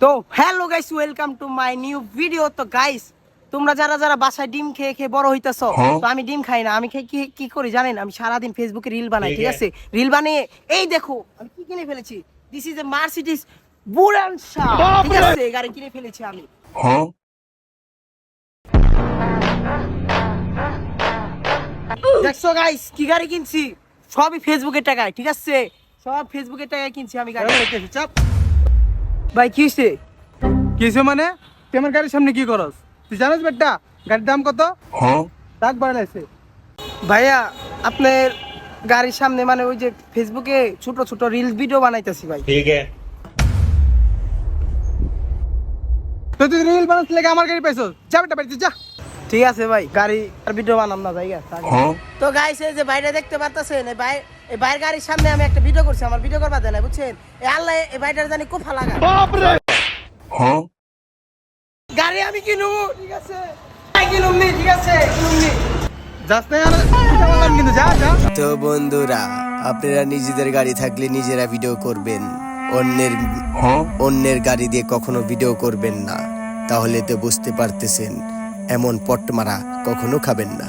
তো hello guys, welcome to my new video. তো guys, তোমরা যারা যারা বাসায় ডিম খেয়ে খেয়ে বড় হইতাছো, তো আমি ডিম খাই না। আমি কি করি জানেন? আমি সারাদিন ফেসবুকে রিল বানাই, ঠিক আছে? রিল বানিয়ে এই দেখো আমি কি কিনে ফেলেছি। দিস ইজ এ মার্সিডিজ বুরানশা, ঠিক আছে? এই গাড়ি কিনে ফেলেছি আমি। দেখছো গাইস কি গাড়ি কিনছি? সবই ফেসবুকের টাকায়, ঠিক আছে? সব ফেসবুকের টাকায় কিনছি আমি গাড়ি। চাপ ভাই কি হইছে? কিছু মানে তুই আমার গাড়ির সামনে কি করস? তুই জানিস বেটা গাড়ির দাম কত? দাগ বাড়াইছে। ভাইয়া আপনার গাড়ির সামনে মানে ওই যে ফেসবুকে ছোট ছোট রিলস ভিডিও বানাইতেছি ভাই। ठीक है। তো তুই রিল বানাস লাগে আমার গাড়ি পাইছস? যা বেটা বাড়িতে যা। ঠিক আছে ভাই, গাড়ি আর ভিডিও বানাম না জায়গা। তো গাইস, এই যে বাইরে দেখতে পারতেছেন, এই বাইরের গাড়ির সামনে আমি একটা ভিডিও করছি। আমার ভিডিও করবা দেয় না, বুঝছেন? এই আল্লাহ এই বাইরের জানি কোফা লাগা। বাপ রে গাড়ি আমি কিনুম, ঠিক আছে? কিনুম নি, ঠিক আছে? কিনুম নি। যাস না আমার কিন্তু যা যা। তো বন্ধুরা, আপনারা নিজেদের গাড়ি থাকলে নিজেরা ভিডিও করবেন, অন্যের গাড়ি দিয়ে কখনো ভিডিও করবেন না। তাহলে তো বুঝতে পারতেছেন, এমন পট মারা কখনো খাবেন না।